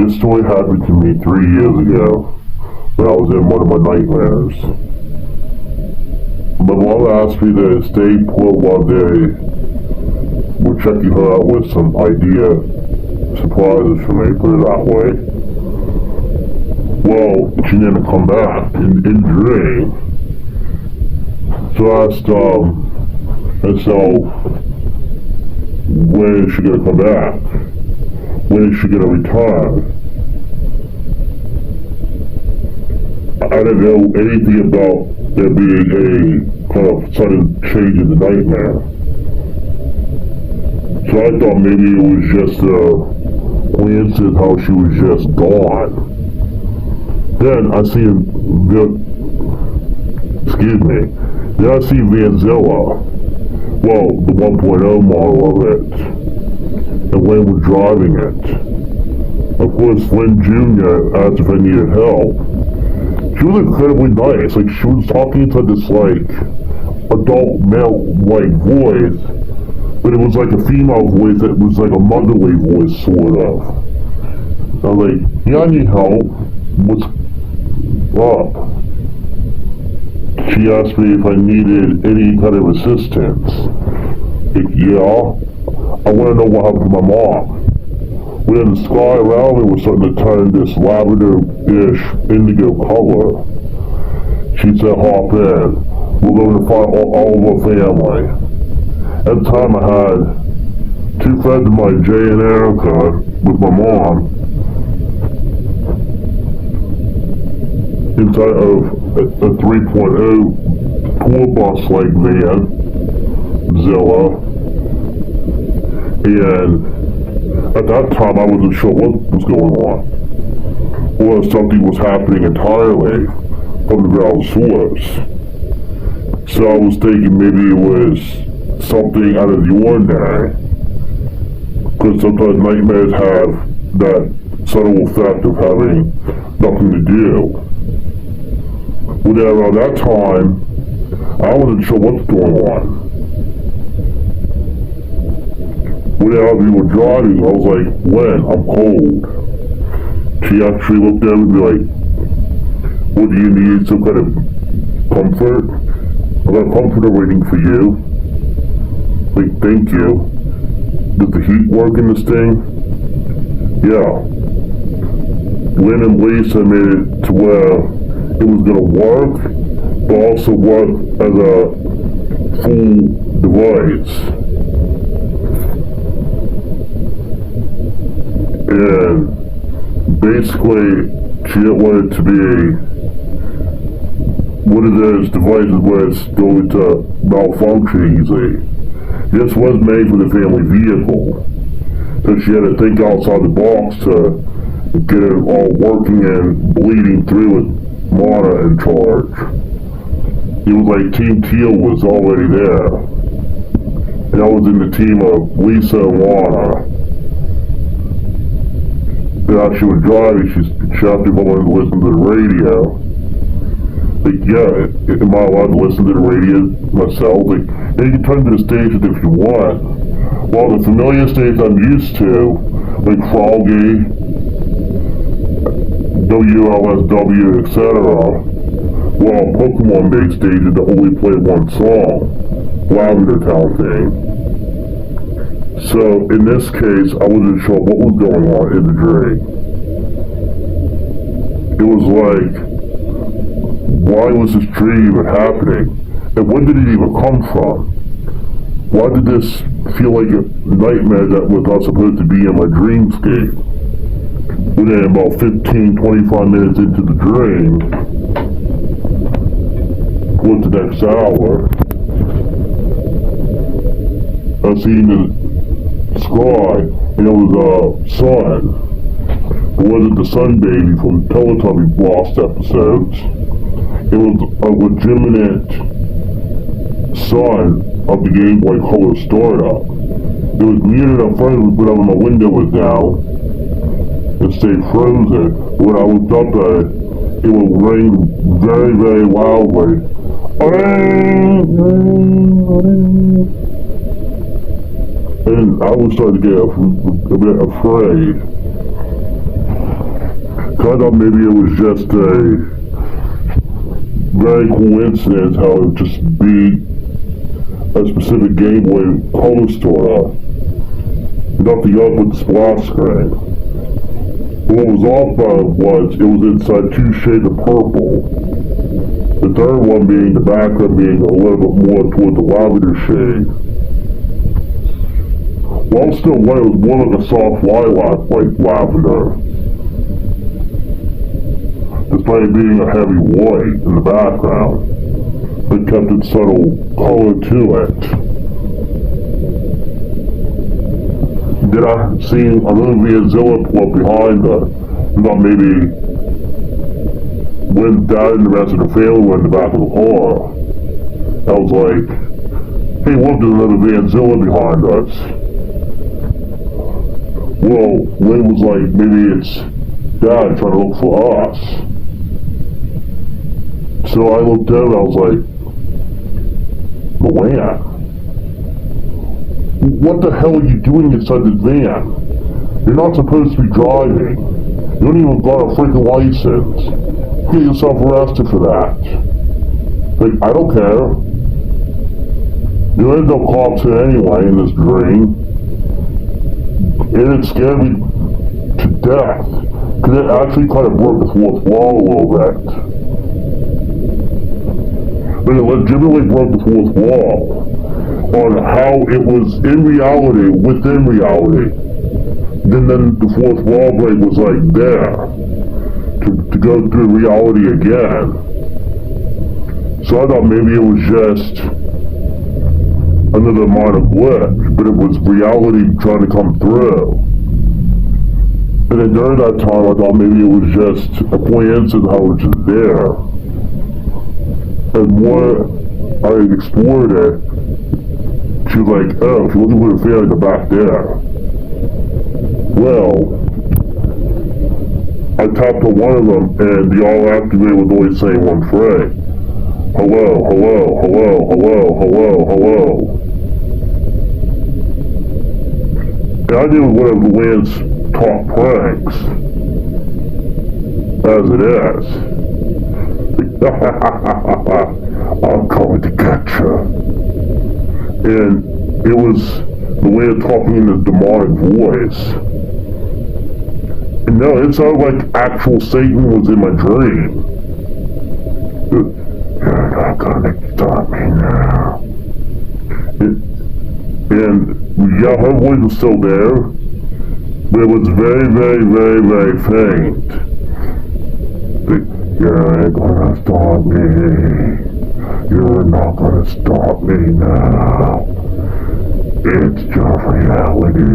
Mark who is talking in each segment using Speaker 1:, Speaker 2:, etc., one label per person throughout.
Speaker 1: This story happened to me 3 years ago when I was in one of my nightmares. My mom asked me to stay put while they were checking her out with some idea surprises for me, put it that way. Well, she didn't come back in dream. So I asked, and so, when is she gonna come back? When is she gonna return? I didn't know anything about there being a kind of sudden change in the nightmare. So I thought maybe it was just a coincidence how she was just gone. Then I see Then I see Vanzilla, well, the 1.0 model of it, and Lynn was driving it. Of course, Lynn Jr. asked if I needed help. She was incredibly nice, like she was talking to this like adult male-like voice, but it was like a female voice that was like a motherly voice, sort of. I was like, yeah, I need help. What's up? She asked me if I needed any kind of assistance. Like, yeah, I want to know what happened to my mom. When the sky around me was starting to turn this lavender-ish indigo color, she said, hop in. We're going to find all of our family. At the time I had 2 friends of mine, Jay and Erica, with my mom, inside of a 3.0 tour bus-like van, Zilla, and at that time I wasn't sure what was going on, or something was happening entirely from the ground source. So I was thinking maybe it was something out of the ordinary, because sometimes nightmares have that subtle effect of having nothing to do. Well, then around that time, I wasn't sure what's going on. When we were driving, I was like, Len, I'm cold. She actually looked at me and be like, what, do you need some kind of comfort? I got a comforter waiting for you. Like, thank you. Does the heat work in this thing? Yeah. Lynn and Lisa made it to where it was going to work, but also work as a full device. And basically, she didn't want it to be one of those devices where it's going to malfunction easily. This was made for the family vehicle, so she had to think outside the box to get it all working and bleeding through with Mona in charge. It was like Team Teal was already there, and I was in the team of Lisa and Lana. And as she was driving, she asked if I wanted to listen to the radio. Like, yeah, am I allowed to listen to the radio myself? Like, yeah, you can turn to the station if you want. Well, the familiar stations I'm used to, like Froggy, WLSW, etc. Well, Pokemon-based stations that only play one song, Lavender Town thing. So, in this case, I wasn't sure what was going on in the dream. It was like, why was this dream even happening? And when did it even come from? Why did this feel like a nightmare that was not supposed to be in my dreamscape? Within about 15-25 minutes into the dream, towards the next hour, I seen the sky, and it was a sun. It wasn't the sun baby from Teletubby Lost episodes. It was a legitimate sun of the Game Boy Color startup. It was muted at first whenever my window was down. It stayed frozen. When I looked up at it, it would ring very, very loudly. And I was starting to get a bit afraid. I thought maybe it was just a very coincidence how it would just be a specific Game Boy Color store. Nothing up with the splash screen. But what was off about it was inside two shades of purple. The third one being the background being a little bit more toward the lavender shade. Well, still white, it was more like a soft lilac, like lavender. Despite it being a heavy white in the background, it kept its subtle color to it. Then I seen a movie of Zilla pull up behind her, and thought maybe when Dad and the rest of the family were in the back of the car. I was like, hey, look, there's another Vanzilla behind us. Well, Lynn was like, maybe it's Dad trying to look for us. So I looked down and I was like, the van? What the hell are you doing inside the van? You're not supposed to be driving. You don't even got a freaking license. Get yourself arrested for that. Like, I don't care. There ain't no cops here anyway in this dream. And it scared me to death. Because it actually kind of broke the fourth wall a little bit. But it legitimately broke the fourth wall on how it was in reality, within reality. Then the fourth wall break was like there to go through reality again. So I thought maybe it was just another minor glitch, but it was reality trying to come through. And then during that time I thought maybe it was just a coincidence how it was just there. And more I explored it, she was like, oh, if you're looking for the fairy, they're back there. Well, I tapped on one of them and the all activated was only saying one phrase. Hello, hello, hello, hello, hello, hello. And I knew one of Lynn's top pranks. As it is. I'm coming to get you. And it was the way of talking in a demonic voice. And no, it sounded like actual Satan was in my dream. You're not gonna stop me now. And yeah, her voice was still there, but it was very, very, very, very faint. You're gonna stop me. You're not gonna stop me now. It's just reality.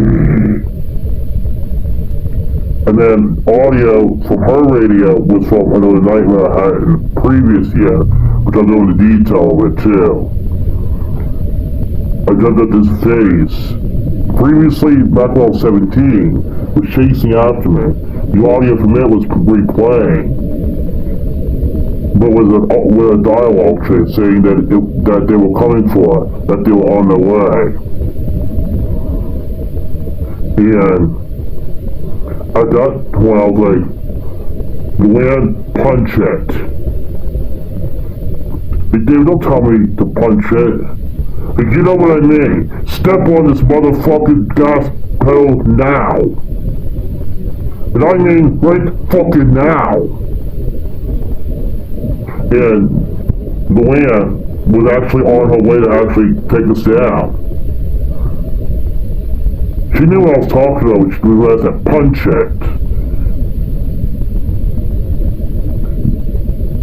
Speaker 1: And then audio from her radio was from another nightmare I had in the previous year, which I'll go into detail of it too. I jumped at this face. Previously, back when I was 17, was chasing after me. The audio from it was replaying. But with a dialogue train saying that they were coming for her, that they were on their way. And at that point I was like, Luann, punch it. Like, David, don't tell me to punch it. Like, you know what I mean? Step on this motherfucking gas pedal now. And I mean right fucking now. And Luann was actually on her way to actually take us down. She knew what I was talking about when she realized that punch it.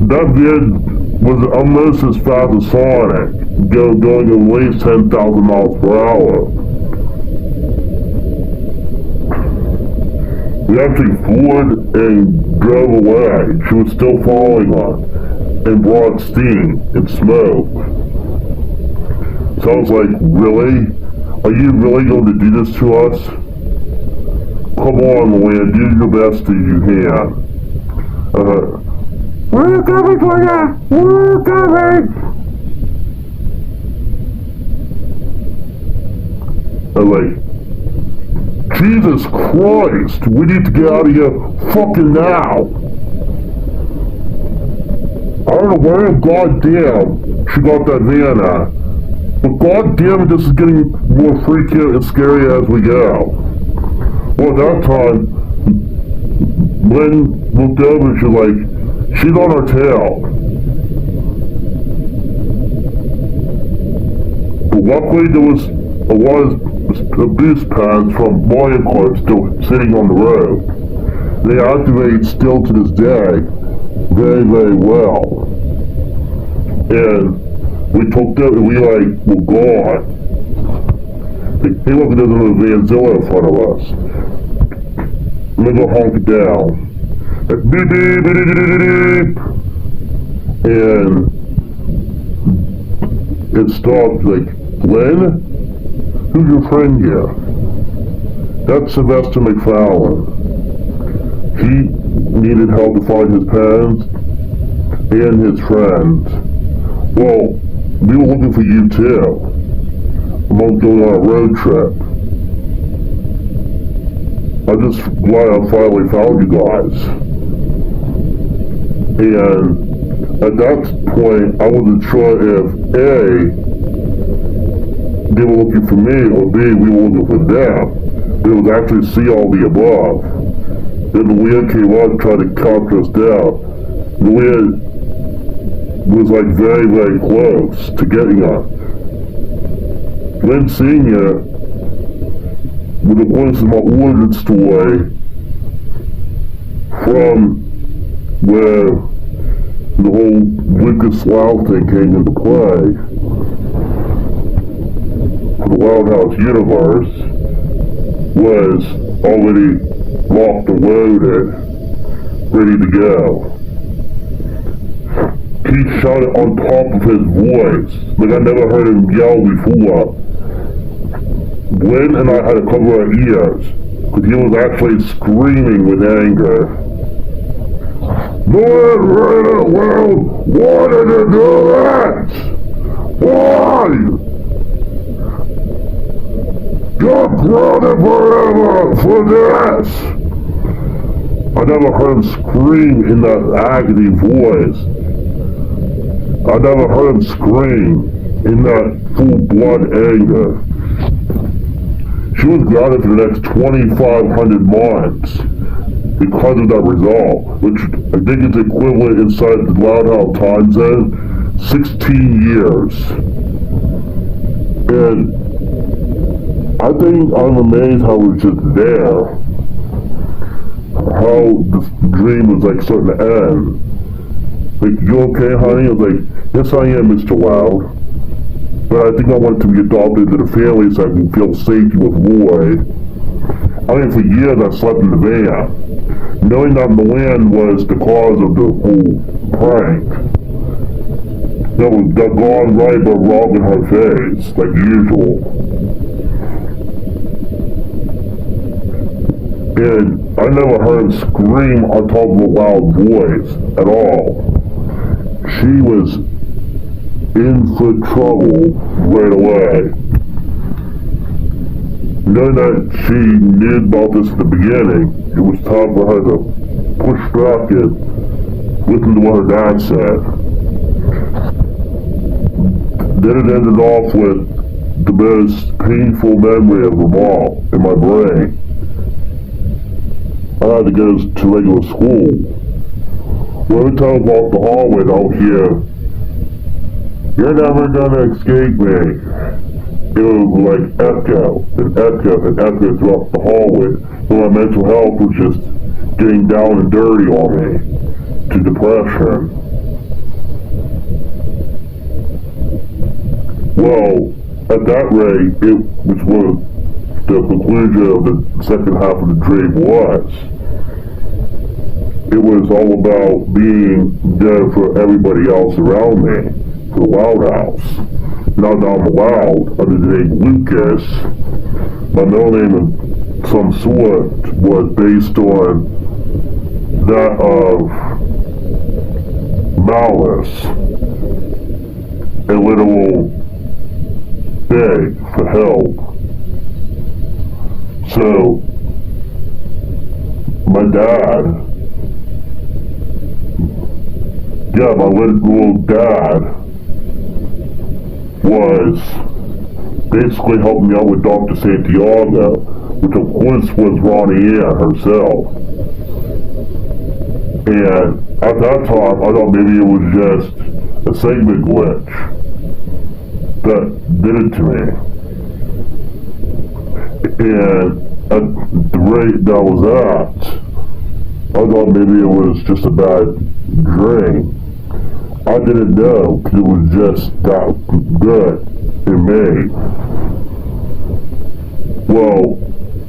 Speaker 1: That vid was almost as fast as Sonic, going at least 10,000 miles per hour. We actually floored and drove away. She was still following us. And brought steam and smoke. So I was like, really? Are you really going to do this to us? Come on, Luann, do your best that you can. We're coming for you! We're coming! I was like, Jesus Christ, we need to get out of here fucking now. I don't know where goddamn she got that van at, but goddamn it, this is getting more freaky and scary as we go. Well, at that time, Lynn looked over and she's like, she's on our tail. But luckily there was a lot of abuse pads from Mario Kart still sitting on the road. They activate still to this day very, very well. And we took them and we were gone. Hey, look, there's another Vanzilla in front of us. Let me go honk it down. Beep, beep, beep, beep, beep, beep. And it stopped like, Glenn? Who's your friend here? That's Sylvester McFarlane. He needed help to find his parents and his friends. Well, we were looking for you too. About going on a road trip. I'm just glad I finally found you guys. And at that point, I wasn't sure if A, they were looking for me, or B, we were looking for them. It was actually C, all the above. Then the weird came out and tried to capture us down. The weird was like very, very close to getting us. Lynn Sr., with the voice of my origin story from where the whole Lucas Slough thing came into play. The Wild House universe was already locked and loaded, ready to go. He shouted on top of his voice, like I never heard him yell before. Glenn and I had to cover our ears, because he was actually screaming with anger. Glenn ran it loud! Why did you do that? Why? You're grounded forever for this! I never heard him scream in that agony voice. I never heard him scream in that full-blood anger. She was grounded for the next 2,500 months because of that result, which I think is equivalent inside the Loud House time zone, 16 years. And I think I'm amazed how it was just there. How this dream was like starting to end. Like, you okay, honey? I was like, yes I am, Mr. Loud. But I think I want to be adopted into the family so I can feel safety with Lloyd. I mean, for years I slept in the van, knowing that Milan was the cause of the whole prank. That was gone right but wrong in her face, like usual. And I never heard him scream on top of a loud voice at all. She was in for trouble right away. Knowing that she knew about this at the beginning, it was time for her to push back and listen to what her dad said. Then it ended off with the most painful memory of them all in my brain. I had to go to regular school. Well, every time I walk the hallway, I'll hear, "You're never gonna escape me." It was like echo and echo and echo throughout the hallway. So my mental health was just getting down and dirty on me to depression. Well, at that rate, it was what the conclusion of the second half of the dream was. It was all about being there for everybody else around me, for the Loud House. Now that I'm Loud, under the name Lucas, my middle name of some sort was based on that of malice, a literal beg for help. So, dad, yeah, my little dad was basically helping me out with Dr. Santiago, which of course was Ronnie Ann herself. And at that time, I thought maybe it was just a segment glitch that did it to me. And at the rate that I was at, I thought maybe it was just a bad dream. I didn't know because it was just that good in me. Well,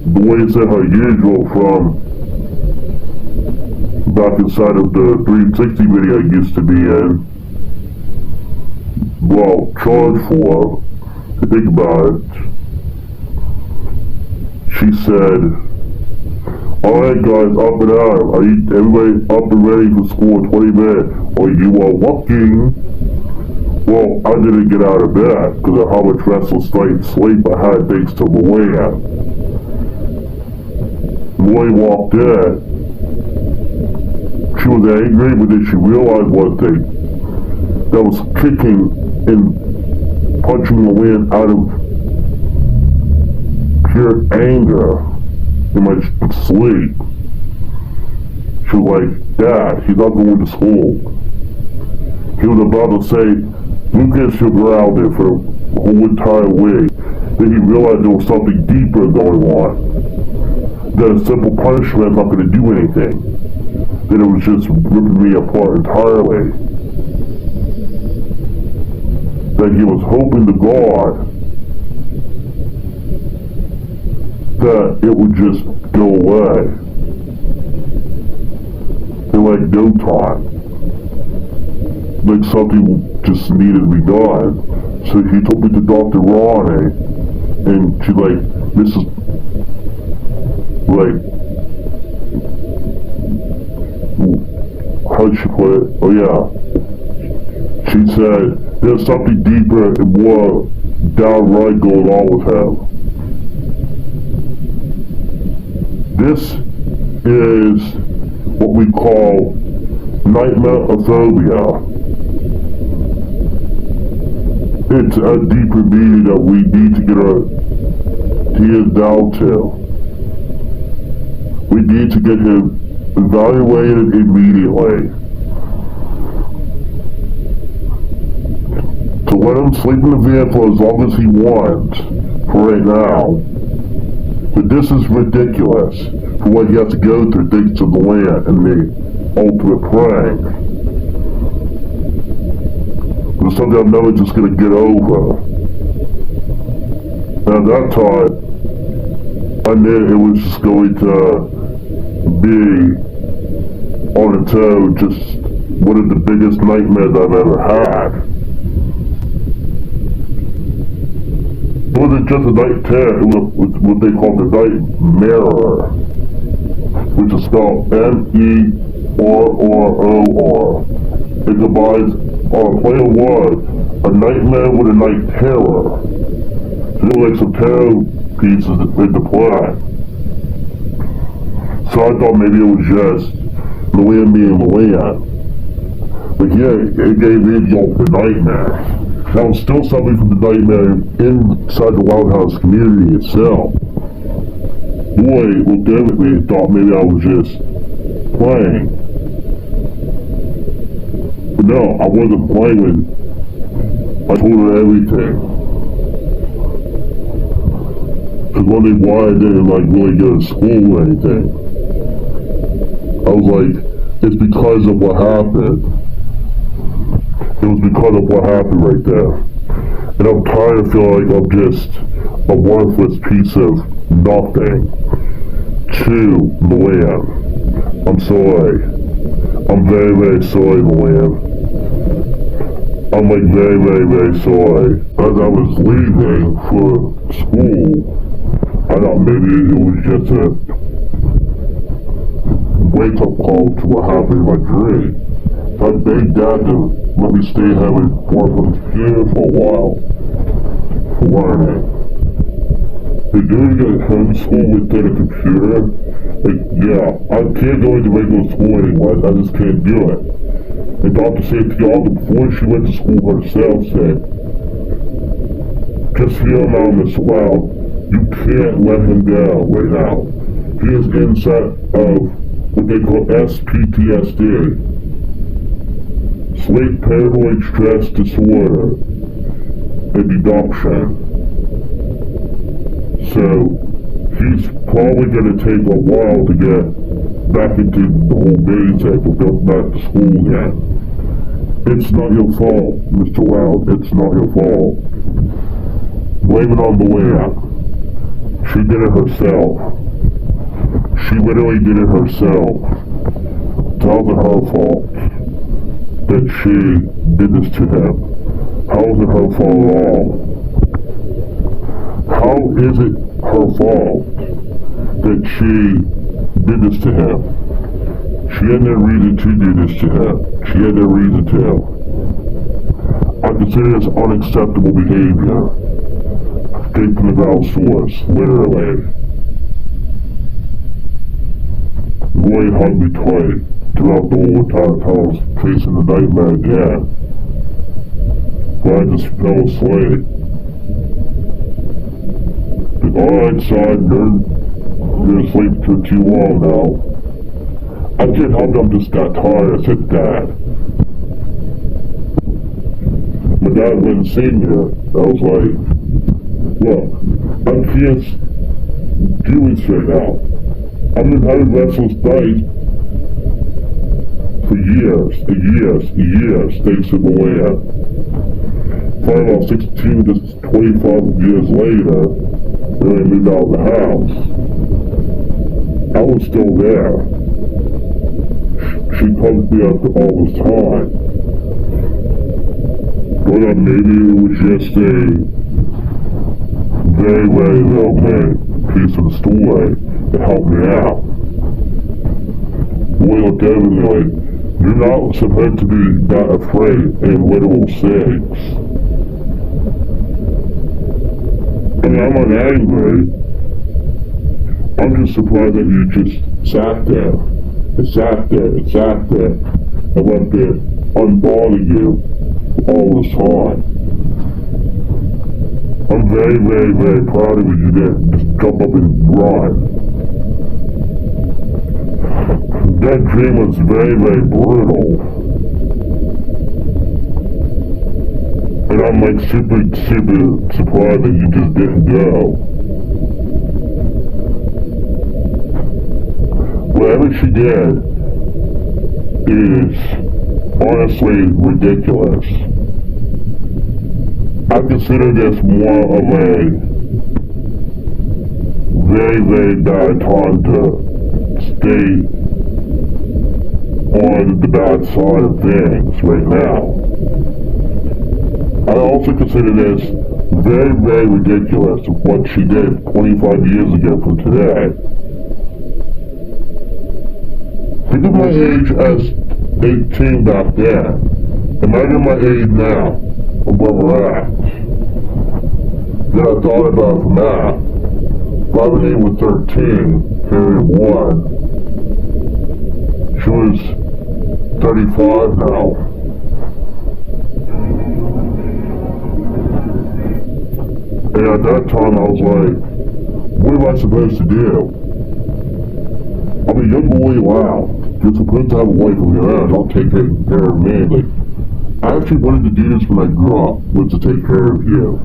Speaker 1: the way it's how usual from back inside of the 360 video I used to be in, well, charged for, to think about it, she said, alright guys, up and out, everybody up and ready for school in 20 minutes, or you are walking. Well, I didn't get out of bed because of how much restless night sleep I had thanks to Luann. Luann walked in. She was angry, but then she realized one thing. That was kicking and punching Luann out of pure anger in my sleep. She was like, Dad, he's not going to school. He was about to say, Lucas, you're grounded for the whole entire week. Then he realized there was something deeper going on. That a simple punishment is not going to do anything. That it was just ripping me apart entirely. That he was hoping to God that it would just go away in like no time. Like something just needed to be done. So he took me to Dr. Ronnie, and she like, Mrs. like, how did she put it? Oh yeah. She said, there's something deeper and more downright going on with him. This is what we call nightmarophobia. It's a deeper meaning that we need to get our tears down to. We need to get him evaluated immediately. To let him sleep in the van for as long as he wants, for right now. But this is ridiculous for what he has to go through thanks to the land and the ultimate prank. It's something I'm never just going to get over. And at that time, I knew it was just going to be on its own just one of the biggest nightmares I've ever had. It wasn't just a night terror, it was what they call the nightmare, which is spelled M-E-R-R-O-R. It combines on a play of words, a nightmare with a night terror. So there were like some terror pieces in the play. So I thought maybe it was just Luann being Luann. But yeah, it gave me the ultimate nightmare. That was still something from the nightmare inside the Wild House community itself. Boy looked over at me and thought maybe I was just playing. But no, I wasn't playing when I told her everything. Because one day why I didn't like really go to school or anything. I was like, it's because of what happened. It was because of what happened right there. And I'm tired of feeling like I'm just a worthless piece of nothing to Luann. I'm sorry. I'm very, very sorry, Luann. I'm like very, very, very sorry. As I was leaving for school, I thought maybe it was just a wake-up call to what happened in my dream. So I begged Dad to let me stay home and work on the computer for a while, for learning. But doing a homeschool within a computer Like, yeah, I can't go into regular school anymore. I just can't do it. And Dr. Santiago, before she went to school herself, said, just hear him out, Mr. Loud. You can't let him down right now. He is inside of what they call SPTSD. Sleep paranoid stress disorder and deduction. So, he's probably going to take a while to get back into the whole basic or go back to school again. It's not your fault, Mr. Loud. It's not your fault. Blame it on the lamp. She did it herself. She literally did it herself. It's all her fault that she did this to him. How is it her fault at all? How is it her fault that she did this to him? She had no reason to do this to him. She had no reason to. I consider this unacceptable behavior. Straight from the ground source, literally. Roy hugged me tight throughout the whole entire time I was chasing the nightmare again. But I just fell asleep. Like, alright son, you're asleep for too long now. I can't help it, I'm just got tired. I said, Dad. My dad went and seen me. I was like, look, I can't do this right now. I've been having restless nights for years, thanks to the land. Finally, about 16 to 25 years later, when I moved out of the house, I was still there. She pumped me up all this time. But maybe it was just a very, very little piece of the story that helped me out. Boy looked at me like, you're not supposed to be that afraid in literal sense. I mean, I'm not angry. I'm just surprised that you just sat there. And let it unbother you all this time. I'm very, very, very proud of you. You didn't just jump up and run. That dream was very, very brutal. And I'm like super surprised that you just didn't go. Whatever she did is honestly ridiculous. I consider this more of a very, very bad time to stay on the bad side of things right now. I also consider this very, very ridiculous of what she did 25 years ago from today. Think of my age as 18 back then. Imagine my age now, of where we're at. Then I thought about it from that. If I was able to 13, period 1, she was 35 now. And at that time I was like, what am I supposed to do? I'm a young boy now. You're supposed to have a life of your own. I'll take care of me. Like, I actually wanted to do this when I grew up, was to take care of you.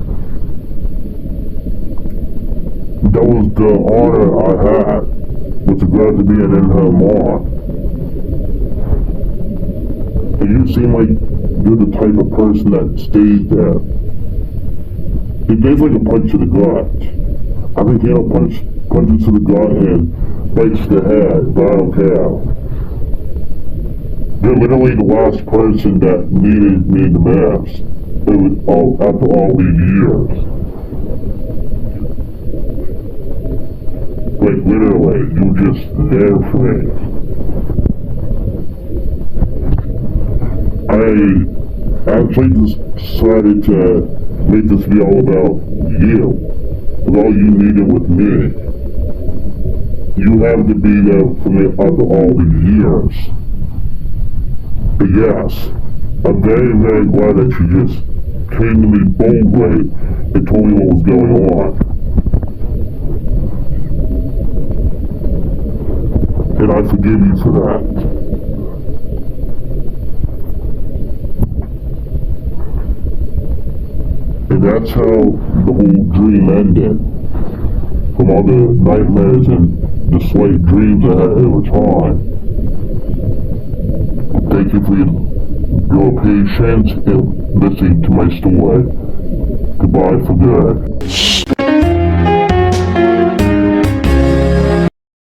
Speaker 1: That was the honor I had, was to grow up to be an in-home mom. And you seem like you're the type of person that stays there. It gave like a punch to the gut. I think punches to the gut and bites the head, but I don't care. You're literally the last person that needed me the most. After all these years. Like literally, you were just there for me. I actually just decided to make this video all about you. And all you needed with me. you have to be there for me after all these years. But yes, I'm very, very glad that you just came to me boldly and told me what was going on. And I forgive you for that. And that's how the whole dream ended. From all the nightmares and the slight dreams I had over time. Thank you for your patience and listening to my story. Goodbye for good.